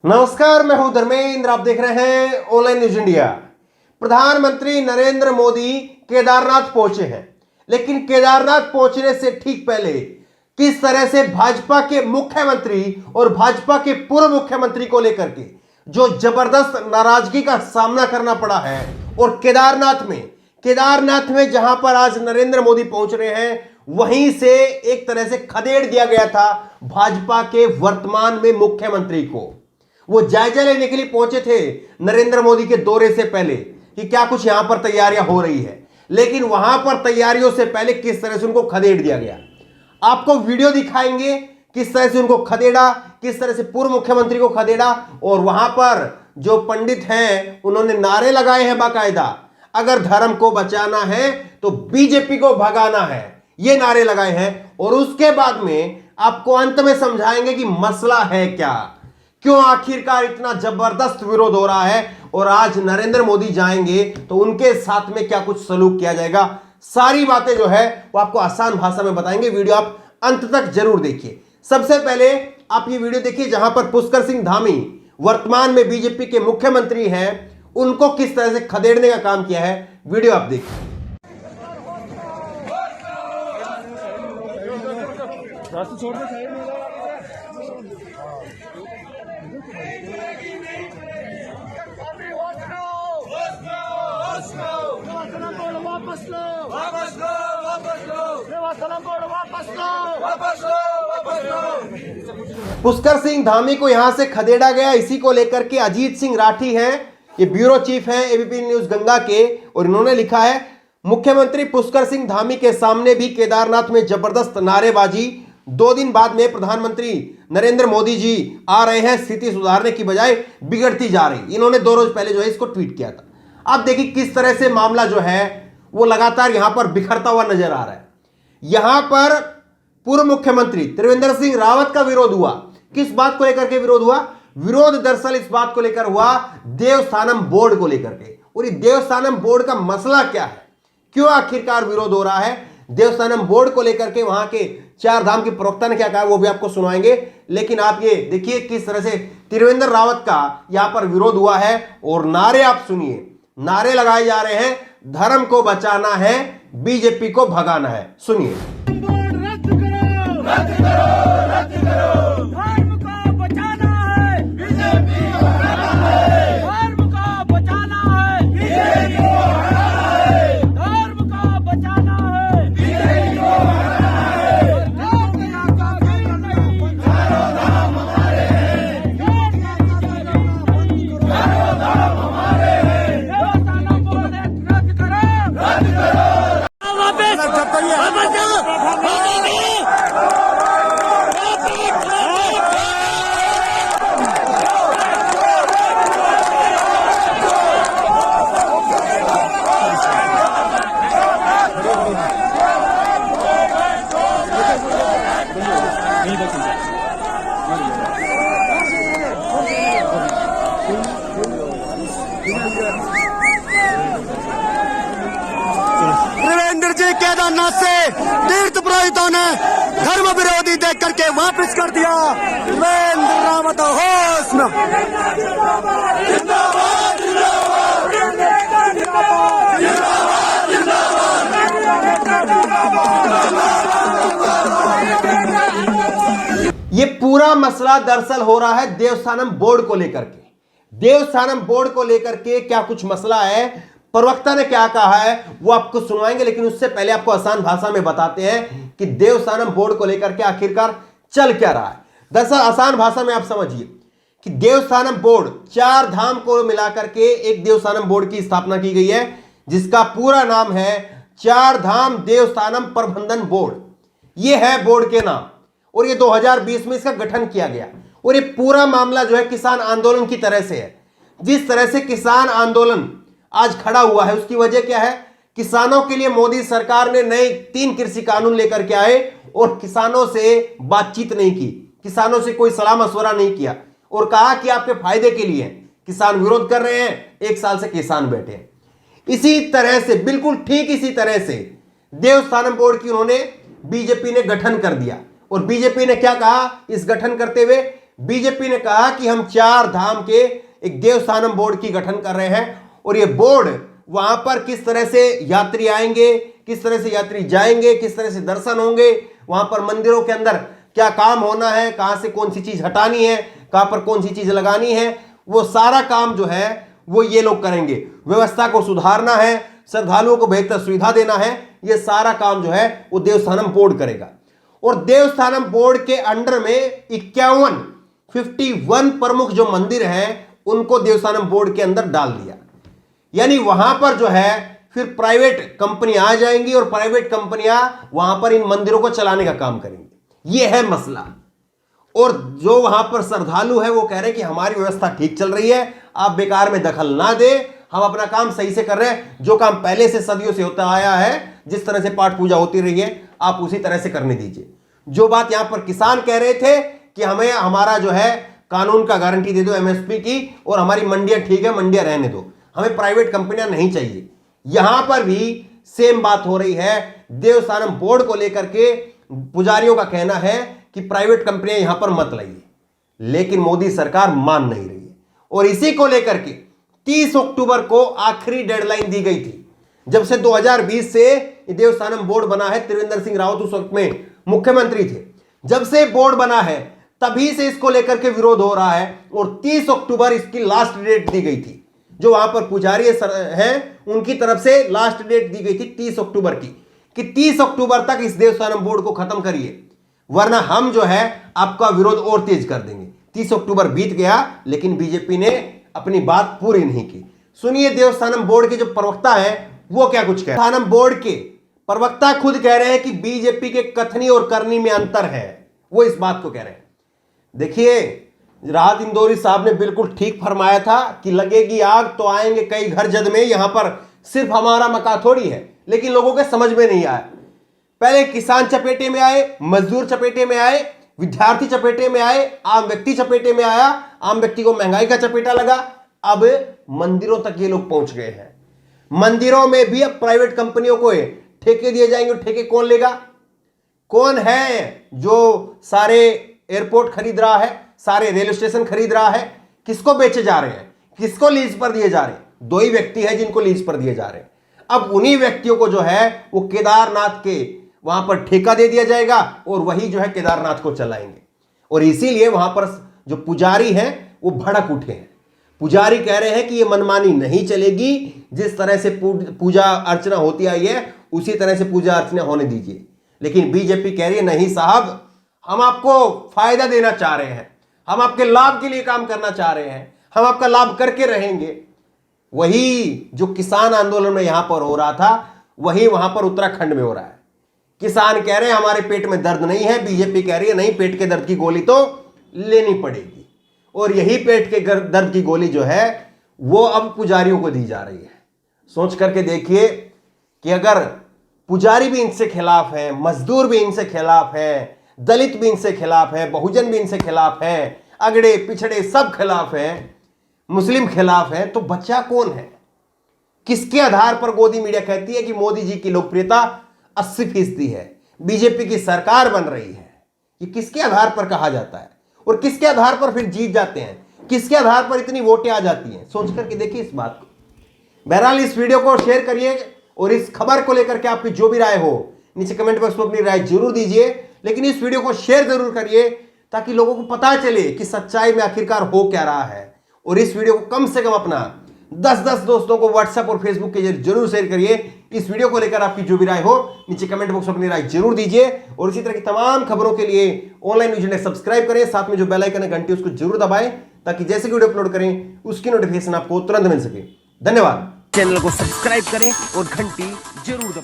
नमस्कार, मैं हूं धर्मेंद्र। आप देख रहे हैं ऑनलाइन न्यूज इंडिया। प्रधानमंत्री नरेंद्र मोदी केदारनाथ पहुंचे हैं, लेकिन केदारनाथ पहुंचने से ठीक पहले किस तरह से भाजपा के मुख्यमंत्री और भाजपा के पूर्व मुख्यमंत्री को लेकर के जो जबरदस्त नाराजगी का सामना करना पड़ा है, और केदारनाथ में जहां पर आज नरेंद्र मोदी पहुंच रहे हैं, वहीं से एक तरह से खदेड़ दिया गया था भाजपा के वर्तमान में मुख्यमंत्री को। वो जायजा लेने के लिए पहुंचे थे नरेंद्र मोदी के दौरे से पहले कि क्या कुछ यहां पर तैयारियां हो रही है, लेकिन वहां पर तैयारियों से पहले किस तरह से उनको खदेड़ दिया गया। आपको वीडियो दिखाएंगे किस तरह से उनको खदेड़ा, किस तरह से पूर्व मुख्यमंत्री को खदेड़ा। और वहां पर जो पंडित हैं उन्होंने नारे लगाए हैं बाकायदा, अगर धर्म को बचाना है तो बीजेपी को भगाना है, ये नारे लगाए हैं। और उसके बाद में आपको अंत में समझाएंगे कि मसला है क्या, क्यों आखिरकार इतना जबरदस्त विरोध हो रहा है, और आज नरेंद्र मोदी जाएंगे तो उनके साथ में क्या कुछ सलूक किया जाएगा। सारी बातें जो है वो आपको आसान भाषा में बताएंगे। वीडियो आप अंत तक जरूर देखिए। सबसे पहले आप ये वीडियो देखिए जहां पर पुष्कर सिंह धामी वर्तमान में बीजेपी के मुख्यमंत्री हैं, उनको किस तरह से खदेड़ने का काम किया है। वीडियो आप देखिए। पुष्कर सिंह धामी को यहां से खदेड़ा गया। इसी को लेकर के अजीत सिंह राठी हैं, ये ब्यूरो चीफ हैं एबीपी न्यूज गंगा के, और इन्होंने लिखा है मुख्यमंत्री पुष्कर सिंह धामी के सामने भी केदारनाथ में जबरदस्त नारेबाजी। 2 दिन बाद में प्रधानमंत्री नरेंद्र मोदी जी आ रहे हैं, स्थिति सुधारने की बजाय बिगड़ती जा रही। इन्होंने 2 रोज पहले जो है इसको ट्वीट किया था। आप देखिए किस तरह से मामला जो है वो लगातार यहां पर बिखरता हुआ नजर आ रहा है। यहां पर पूर्व मुख्यमंत्री त्रिवेंद्र सिंह रावत का विरोध हुआ। किस बात को लेकर के विरोध हुआ? विरोध दरअसल इस बात को लेकर हुआ देवस्थानम बोर्ड को लेकर के। और ये देवस्थानम बोर्ड का मसला क्या है, क्यों आखिरकार विरोध हो रहा है देवस्थानम बोर्ड को लेकर के? वहां के 4 धाम के प्रवक्ता ने क्या कहा वो भी आपको सुनाएंगे। लेकिन आप ये देखिए किस तरह से त्रिवेंद्र रावत का यहां पर विरोध हुआ है, और नारे आप सुनिए, नारे लगाए जा रहे हैं, धर्म को बचाना है, बीजेपी को भगाना है। सुनिए। रद्द करो, रद्द करो, धर्म को बचाना है, बीजेपी को भगाना है, धर्म को बचाना है, बीजेपी को भगाना है, धर्म को बचाना है, बीजेपी को भगाना है, चारों धाम हमारे हैं, चारों धाम हमारे हैं, देवस्थानम बोर्ड रद्द करो, रद्द करो, त्रिवेंद्र जी केदारनाथ से तीर्थ पुरोहितों ने धर्म विरोधी देख करके वापस कर दिया। त्रिवेंद्र रावत होश में। ये पूरा मसला दरअसल हो रहा है देवस्थानम बोर्ड को लेकर के। देवस्थानम बोर्ड को लेकर के क्या कुछ मसला है, प्रवक्ता ने क्या कहा है वो आपको सुनवाएंगे। लेकिन उससे पहले आपको आसान भाषा में बताते हैं कि देवस्थानम बोर्ड को लेकर के आखिरकार चल क्या रहा है। दरअसल आसान भाषा में आप समझिए कि देवस्थानम बोर्ड 4 धाम को मिलाकर के एक देवस्थानम बोर्ड की स्थापना की गई है, जिसका पूरा नाम है 4 धाम देवस्थानम प्रबंधन बोर्ड। ये है बोर्ड के नाम, और ये 2020 में इसका गठन किया गया। और ये पूरा मामला जो है किसान आंदोलन की तरह से है। जिस तरह से किसान आंदोलन आज खड़ा हुआ है उसकी वजह क्या है? किसानों के लिए मोदी सरकार ने नए 3 कृषि कानून लेकर के आए, और किसानों से बातचीत नहीं की, किसानों से कोई सलाह मशवरा नहीं किया, और कहा कि आपके फायदे के लिए किसान विरोध कर रहे हैं, 1 साल से किसान बैठे हैं। इसी तरह से, बिल्कुल ठीक इसी तरह से देवस्थानम बोर्ड की उन्होंने बीजेपी ने गठन कर दिया। और बीजेपी ने क्या कहा इस गठन करते हुए? बीजेपी ने कहा कि हम 4 धाम के एक देवस्थानम बोर्ड की गठन कर रहे हैं और ये बोर्ड वहां पर किस तरह से यात्री आएंगे, किस तरह से यात्री जाएंगे, किस तरह से दर्शन होंगे, वहां पर मंदिरों के अंदर क्या काम होना है, कहां से कौन सी चीज हटानी है, कहां पर कौन सी चीज लगानी है, वो सारा काम जो है वो ये लोग करेंगे। व्यवस्था को सुधारना है, श्रद्धालुओं को बेहतर सुविधा देना है, ये सारा काम जो है वो देवस्थानम बोर्ड करेगा। और देवस्थानम बोर्ड के अंडर में 51 प्रमुख जो मंदिर हैं उनको देवस्थानम बोर्ड के अंदर डाल दिया। यानी वहां पर जो है फिर प्राइवेट कंपनियां आ जाएंगी और प्राइवेट कंपनियां वहां पर इन मंदिरों को चलाने का काम करेंगी। यह है मसला। और जो वहां पर श्रद्धालु है वो कह रहे हैं कि हमारी व्यवस्था ठीक चल रही है, आप बेकार में दखल ना दे, हम अपना काम सही से कर रहे हैं, जो काम पहले से सदियों से होता आया है, जिस तरह से पाठ पूजा होती रही है आप उसी तरह से करने दीजिए। जो बात यहां पर किसान कह रहे थे कि हमें हमारा जो है कानून का गारंटी दे दो एमएसपी की और हमारी मंडियां ठीक है, मंडियां रहने दो, हमें प्राइवेट कंपनियां नहीं चाहिए, यहां पर भी सेम बात हो रही है। देवस्थानम बोर्ड को लेकर के पुजारियों का कहना है कि प्राइवेट कंपनियां यहां पर मत लाइए, लेकिन मोदी सरकार मान नहीं रही है। और इसी को लेकर के 30 अक्टूबर को आखिरी डेडलाइन दी गई थी। जब से 2020 से देवस्थानम बोर्ड बना है, त्रिवेंद्र सिंह रावत उस वक्त में मुख्यमंत्री थे, जब से बोर्ड बना है तभी से इसको लेकर के विरोध हो रहा है और 30 अक्टूबर इसकी लास्ट डेट दी गई थी। जो वहां पर पुजारी हैं उनकी तरफ से लास्ट डेट दी गई थी 30 अक्टूबर की, कि 30 अक्टूबर तक इस देवस्थानम बोर्ड को खत्म करिए, वरना हम जो है आपका विरोध और तेज कर देंगे। 30 अक्टूबर बीत गया लेकिन बीजेपी ने अपनी बात पूरी नहीं की। सुनिए देवस्थानम बोर्ड के जो प्रवक्ता हैं वो क्या कुछ कह रहे हैं। देवस्थानम बोर्ड के प्रवक्ता खुद कह रहे हैं कि बीजेपी के कथनी और करनी में अंतर है, वो इस बात को कह रहे हैं। देखिए राहत इंदौरी साहब ने बिल्कुल ठीक फरमाया था कि लगेगी आग तो आएंगे कई घर जद में, यहां पर सिर्फ हमारा मकान थोड़ी है, लेकिन लोगों के समझ में नहीं आया। पहले किसान चपेटे में आए, मजदूर चपेटे में आए, विद्यार्थी चपेटे में आए, आम व्यक्ति चपेटे में आया, आम व्यक्ति को महंगाई का चपेटा लगा, अब मंदिरों तक ये लोग पहुंच गए हैं। मंदिरों में भी अब प्राइवेट कंपनियों को ठेके दिए जाएंगे। ठेके कौन लेगा? कौन है जो सारे एयरपोर्ट खरीद रहा है, सारे रेलवे स्टेशन खरीद रहा है? किसको बेचे जा रहे हैं, किसको लीज पर दिए जा रहे हैं? 2 ही व्यक्ति हैं जिनको लीज पर दिए जा रहे हैं। अब उन्हीं व्यक्तियों को जो है वो केदारनाथ के वहां पर ठेका दे दिया जाएगा और वही जो है केदारनाथ को चलाएंगे। और इसीलिए वहां पर जो पुजारी हैं वो भड़क उठे हैं। पुजारी कह रहे हैं कि ये मनमानी नहीं चलेगी, जिस तरह से पूजा अर्चना होती आई है उसी तरह से पूजा अर्चना होने दीजिए। लेकिन बीजेपी कह रही है नहीं साहब, हम आपको फायदा देना चाह रहे हैं, हम आपके लाभ के लिए काम करना चाह रहे हैं, हम आपका लाभ करके रहेंगे। वही जो किसान आंदोलन में यहां पर हो रहा था वही वहां पर उत्तराखंड में हो रहा है। किसान कह रहे हैं हमारे पेट में दर्द नहीं है, बीजेपी कह रही है नहीं, पेट के दर्द की गोली तो लेनी पड़ेगी। और यही पेट के दर्द की गोली जो है वो अब पुजारियों को दी जा रही है। सोच करके देखिए कि अगर पुजारी भी इनसे खिलाफ है, मजदूर भी इनसे खिलाफ है, दलित भी इनसे खिलाफ है, बहुजन भी इनसे खिलाफ है, अगड़े पिछड़े सब खिलाफ है, मुस्लिम खिलाफ है, तो बच्चा कौन है? किसके आधार पर गोदी मीडिया कहती है कि मोदी जी की लोकप्रियता 80% है, बीजेपी की सरकार बन रही है? ये किसके आधार पर कहा जाता है और किसके आधार पर फिर जीत जाते हैं? किसके आधार पर इतनी वोटें आ जाती हैं? सोच करके देखिए इस बात को। बहरहाल इस वीडियो को शेयर करिए और इस खबर को लेकर के आपकी जो भी राय हो नीचे कमेंट बॉक्स में अपनी राय जरूर दीजिए, लेकिन इस वीडियो को शेयर जरूर करिए ताकि लोगों को पता चले कि सच्चाई में आखिरकार हो क्या रहा है। और इस वीडियो को कम से कम अपना 10-10 दोस्तों को व्हाट्सएप और फेसबुक के जरिए जरूर शेयर करिए। इस वीडियो को लेकर आपकी जो भी राय हो नीचे कमेंट बॉक्स में अपनी राय जरूर दीजिए और इसी तरह की तमाम खबरों के लिए ऑनलाइन न्यूज़ इंडिया सब्सक्राइब करें, साथ में जो बेल आइकन है घंटी उसको जरूर दबाएं ताकि जैसे वीडियो अपलोड करें उसकी नोटिफिकेशन आपको तुरंत मिल सके। धन्यवाद। चैनल को सब्सक्राइब करें और घंटी जरूर दबाएं।